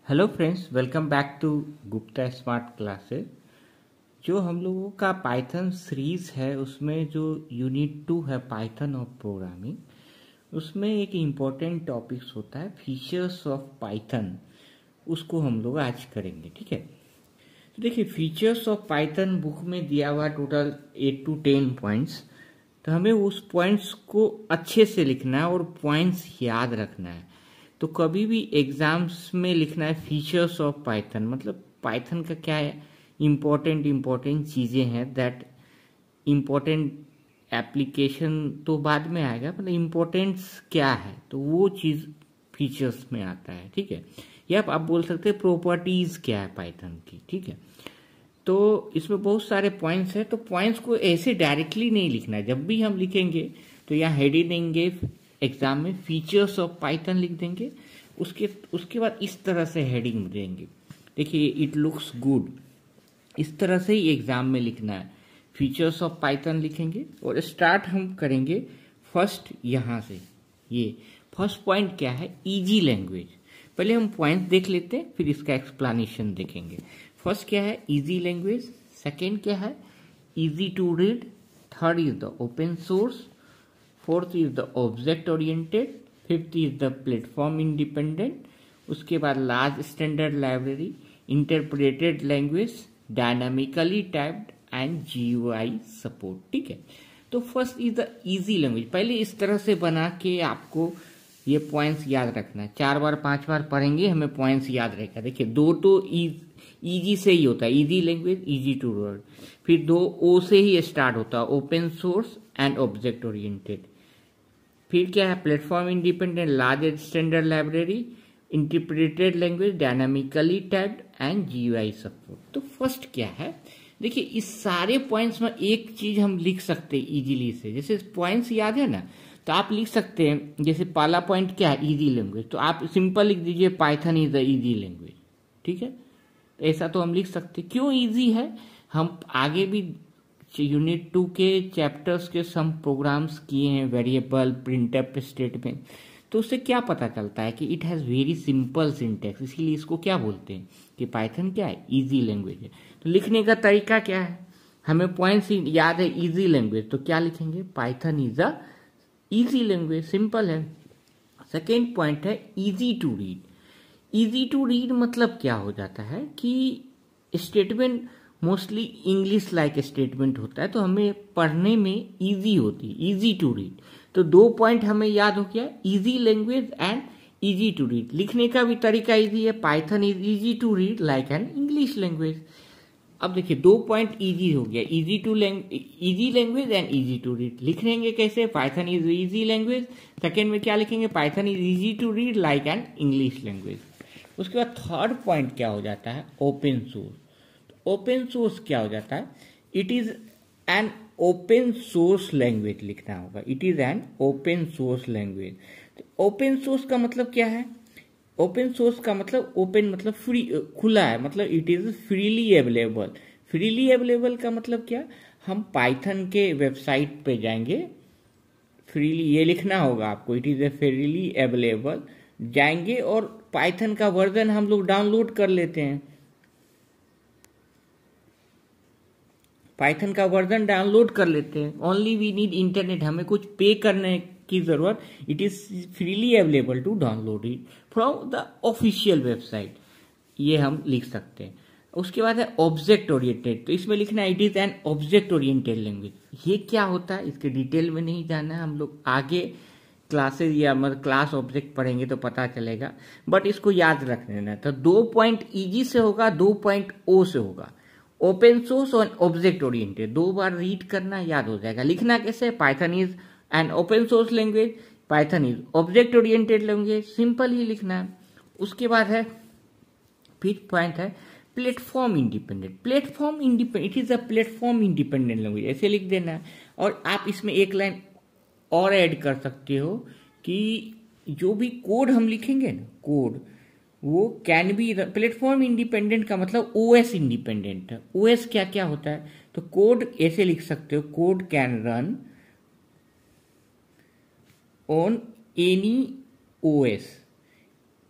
Hello friends, welcome back to Gupta smart classes. जो हम लोगों का पाइथन सीरीज है उसमें जो यूनिट 2 है पाइथन और प्रोग्रामिंग, उसमें एक इम्पोर्टेंट टॉपिक्स होता है फीचर्स ऑफ पाइथन। उसको हम लोग आज करेंगे, ठीक है। तो देखिए, फीचर्स ऑफ पाइथन बुक में दिया हुआ टोटल 8 to 10 पॉइंट्स। तो हमें उस पॉइंट्स को अच्छे से लिखना है और पॉइंट्स याद रखना है। तो कभी भी एग्जाम्स में लिखना है फीचर्स ऑफ पाइथन, मतलब पाइथन का क्या है, इम्पोर्टेंट चीज़ें हैं, दैट इम्पोर्टेंट एप्लीकेशन तो बाद में आएगा, मतलब इम्पोर्टेंस क्या है तो वो चीज़ फीचर्स में आता है, ठीक है। या आप बोल सकते हैं प्रॉपर्टीज़ क्या है पाइथन की, ठीक है। तो इसमें बहुत सारे पॉइंट्स हैं, तो पॉइंट्स को ऐसे डायरेक्टली नहीं लिखना है। जब भी हम लिखेंगे तो यहाँ हेडिंग देंगे, एग्जाम में फीचर्स ऑफ पाइथन लिख देंगे। उसके बाद इस तरह से हेडिंग देंगे, देखिए इट लुक्स गुड, इस तरह से ही एग्जाम में लिखना है। फीचर्स ऑफ पाइथन लिखेंगे और स्टार्ट हम करेंगे फर्स्ट यहाँ से। ये फर्स्ट पॉइंट क्या है, इजी लैंग्वेज। पहले हम पॉइंट देख लेते हैं, फिर इसका एक्सप्लेनेशन देखेंगे। फर्स्ट क्या है, इजी लैंग्वेज। सेकेंड क्या है, easy to read. Third is the open source. Fourth is the object oriented. Fifth is the platform independent. उसके बाद large standard library, interpreted language, dynamically typed and GUI support, ठीक है। तो first is the easy language. पहले इस तरह से बना के आपको ये पॉइंट्स याद रखना है। 4 बार 5 बार पढ़ेंगे, हमें पॉइंट्स याद रहेगा। देखिए, दो तो इजी से ही होता है, easy language, easy to learn. फिर 2 O से ही स्टार्ट होता है, open source and object oriented. फिर क्या है, platform independent, large standard library, interpreted language, dynamically typed and GUI support. तो फर्स्ट क्या है, देखिए इस सारे पॉइंट्स में एक चीज हम लिख सकते हैं इजीली से। जैसे पॉइंट्स याद है ना, तो आप लिख सकते हैं, जैसे पहला पॉइंट क्या है, इजी लैंग्वेज, तो आप सिंपल लिख दीजिए Python is the easy language, ठीक है। तो ऐसा तो हम लिख सकते। क्यों इजी है, हम आगे भी यूनिट 2 के चैप्टर्स के सम प्रोग्राम्स किए हैं, वेरिएबल, प्रिंटफ स्टेटमेंट। तो उससे क्या पता चलता है कि it has very simple syntax, इसीलिए इसको क्या बोलते हैं कि पाइथन क्या है, इजी लैंग्वेज है। तो लिखने का तरीका क्या है, हमें पॉइंट्स याद है, इजी लैंग्वेज, तो क्या लिखेंगे, Python is a easy language, simple है। सेकेंड पॉइंट है easy to read. Easy to read मतलब क्या हो जाता है कि statement mostly English like statement होता है, तो हमें पढ़ने में इजी होती है, इजी टू रीड। तो 2 पॉइंट हमें याद हो गया, easy language and easy to read. लिखने का भी तरीका इजी है, Python is easy to read like an English language. अब देखिए 2 पॉइंट इजी हो गया, easy language and easy to read. लिखेंगे कैसे, Python is easy language. Second में क्या लिखेंगे, Python is easy to read like an English language. उसके बाद थर्ड पॉइंट क्या हो जाता है, ओपन सोर्स। ओपन सोर्स क्या हो जाता है, it is an open source language लिखना होगा, it is an open source language. Open source का मतलब क्या है, ओपन सोर्स का मतलब ओपन मतलब फ्री, खुला है, मतलब it is freely available. Freely available का मतलब क्या, हम पाइथन के वेबसाइट पे जाएंगे, फ्रीली ये लिखना होगा आपको, it is a freely available, जाएंगे और पाइथन का वर्जन हम लोग डाउनलोड कर लेते हैं। पाइथन का वर्जन डाउनलोड कर लेते हैं, ओनली वी नीड इंटरनेट, हमें कुछ पे करने की जरूरत, it is freely available to download it from the official website, ये हम लिख सकते हैं। उसके बाद है ऑब्जेक्ट ओरिएंटेड, तो इसमें लिखना है it is an object oriented language. ये क्या होता है, इसके डिटेल में नहीं जाना है, हम लोग आगे क्लासेज या मतलब क्लास ऑब्जेक्ट पढ़ेंगे तो पता चलेगा, बट इसको याद रख लेना। तो 2 पॉइंट इजी से होगा, 2 पॉइंट O से होगा। ओपन सोर्स और ऑब्जेक्ट ओरिएंटेड 2 बार रीड करना, याद हो जाएगा। लिखना कैसे, Python is an open source language, Python is object oriented language, simple ही लिखना है। उसके बाद है फिफ्थ पॉइंट है platform independent. Platform independent, it is a platform independent language, ऐसे लिख देना है। और आप इसमें एक लाइन और ऐड कर सकते हो कि जो भी कोड हम लिखेंगे ना, कोड वो कैन बी, प्लेटफॉर्म इंडिपेंडेंट का मतलब OS इंडिपेंडेंट है। OS क्या क्या होता है, तो कोड ऐसे लिख सकते हो, code can run on any OS,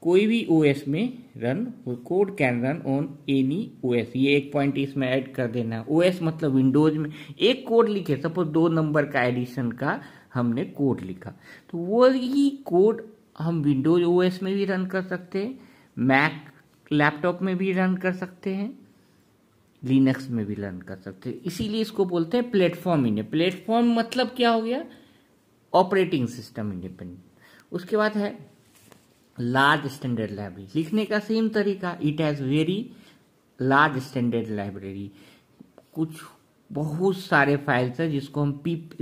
कोई भी ओएस में run, code can run on any OS. ये एक पॉइंट इसमें ऐड कर देना। ओएस मतलब विंडोज में एक कोड लिखे, सपोज 2 नंबर का एडिशन का हमने कोड लिखा, तो वो ही कोड हम विंडोज ओएस में भी रन कर सकते हैं, मैक लैपटॉप में भी रन कर सकते हैं, लिनक्स में भी रन कर सकते हैं। इसीलिए इसको बोलते हैं प्लेटफॉर्म इंडिपेंडेंट। प्लेटफॉर्म मतलब क्या हो गया? Operating system independent. उसके बाद है लार्ज स्टैंडर्ड लाइब्रेरी। लिखने का सेम तरीका, it has very large standard library. कुछ बहुत सारे फाइल्स है जिसको हम पिप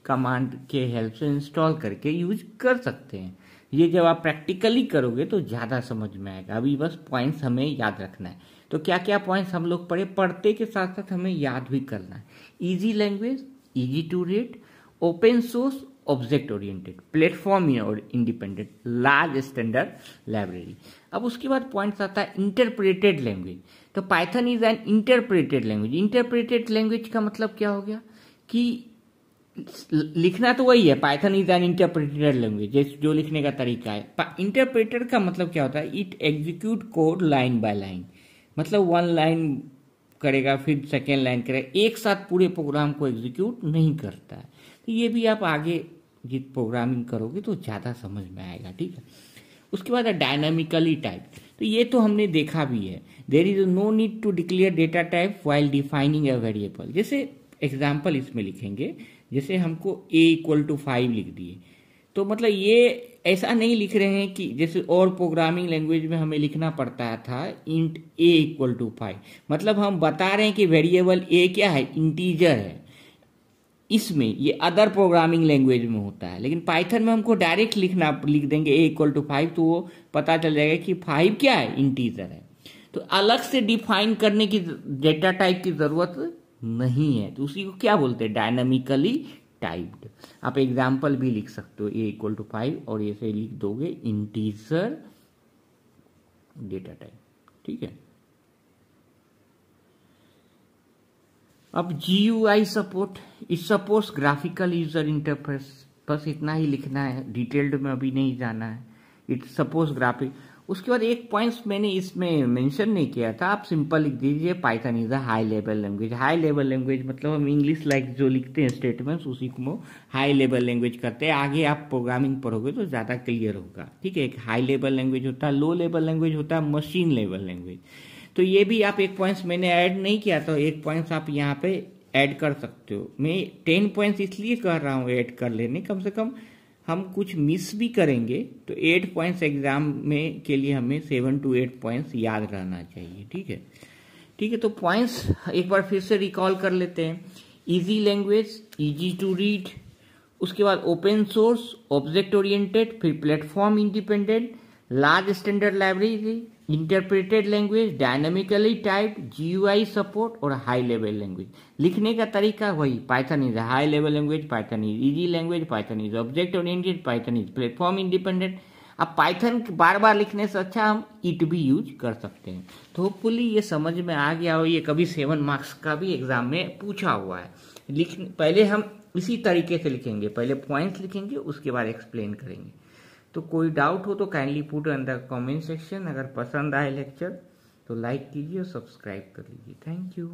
कमांड के हेल्प से इंस्टॉल करके यूज कर सकते हैं। ये जब आप प्रैक्टिकली करोगे तो ज़्यादा समझ में आएगा। अभी बस पॉइंट्स हमें याद रखना है। तो क्या क्या पॉइंट्स हम लोग पढ़ते के साथ साथ हमें याद भी करना है। Easy language, easy to read, open source, object oriented, platform independent, large standard library. अब उसके बाद पॉइंट्स आता है इंटरप्रेटेड लैंग्वेज। तो Python is an interpreted language. Interpreted language का मतलब क्या हो गया कि लिखना तो वही है, Python is an interpreted language, जो लिखने का तरीका है। इंटरप्रेटेड का मतलब क्या होता है? It execute code line by line, मतलब 1 लाइन करेगा फिर सेकेंड लाइन करेगा, एक साथ पूरे प्रोग्राम को एग्जीक्यूट नहीं करता है। तो ये भी आप आगे जित प्रोग्रामिंग करोगे तो ज़्यादा समझ में आएगा, ठीक है। उसके बाद है डायनामिकली टाइप। तो ये तो हमने देखा भी है, there is no need to declare data type while defining a variable. जैसे एग्जाम्पल इसमें लिखेंगे, जैसे हमको a=5 लिख दिए, तो मतलब ये ऐसा नहीं लिख रहे हैं कि जैसे और प्रोग्रामिंग लैंग्वेज में हमें लिखना पड़ता था इंट a=5, मतलब हम बता रहे हैं कि वेरिएबल a क्या है? इंटीजर है। इसमें ये अदर प्रोग्रामिंग लैंग्वेज में होता है, लेकिन पाइथन में हमको डायरेक्ट लिख देंगे a=5, तो वो पता चल जाएगा कि 5 क्या है? इंटीजर है। तो अलग से डिफाइन करने की डेटा टाइप की जरूरत नहीं है। तो उसी को क्या बोलते हैं? Dynamically typed. आप एग्जाम्पल भी लिख सकते हो, a=5 और ऐसे लिख दोगे इंटीजर डेटा टाइप, ठीक है। अब GUI support, it supports graphical user interface. बस इतना ही लिखना है, डिटेल्ड में अभी नहीं जाना है। It supports graphic. उसके बाद एक पॉइंट्स मैंने इसमें मेंशन नहीं किया था, आप सिंपल लिख दीजिए Python is a high level language. High level language मतलब हम इंग्लिश लाइक जो लिखते हैं स्टेटमेंट्स, उसी को हाई लेवल लैंग्वेज करते हैं। आगे आप प्रोग्रामिंग पढ़ोगे तो ज़्यादा क्लियर होगा, ठीक है। एक हाई लेवल लैंग्वेज होता है, लो लेवल लैंग्वेज होता है, मशीन लेवल लैंग्वेज। तो ये भी आप एक पॉइंट्स मैंने ऐड नहीं किया, तो एक पॉइंट्स आप यहाँ पे ऐड कर सकते हो। मैं 10 पॉइंट्स इसलिए कर रहा हूँ ऐड कर लेने, कम से कम हम कुछ मिस भी करेंगे तो 8 पॉइंट्स एग्जाम में के लिए हमें 7 to 8 पॉइंट्स याद रहना चाहिए, ठीक है। ठीक है, तो पॉइंट्स एक बार फिर से रिकॉल कर लेते हैं। Easy language, easy to read, उसके बाद ओपन सोर्स, ऑब्जेक्ट ओरिएंटेड, फिर platform independent, large standard library, interpreted language, dynamically typed, GUI support और हाई लेवल लैंग्वेज। लिखने का तरीका वही, Python is high level language, Python is easy language, Python is object oriented, Python is platform independent. अब Python बार बार लिखने से अच्छा हम इट भी यूज कर सकते हैं। तो होपफुली ये समझ में आ गया हो। ये कभी 7 मार्क्स का भी एग्जाम में पूछा हुआ है। पहले हम इसी तरीके से लिखेंगे, पहले पॉइंट्स लिखेंगे, उसके बाद एक्सप्लेन करेंगे। तो कोई डाउट हो तो kindly put in the comment section. अगर पसंद आए लेक्चर तो लाइक कीजिए और सब्सक्राइब कर लीजिए। Thank you.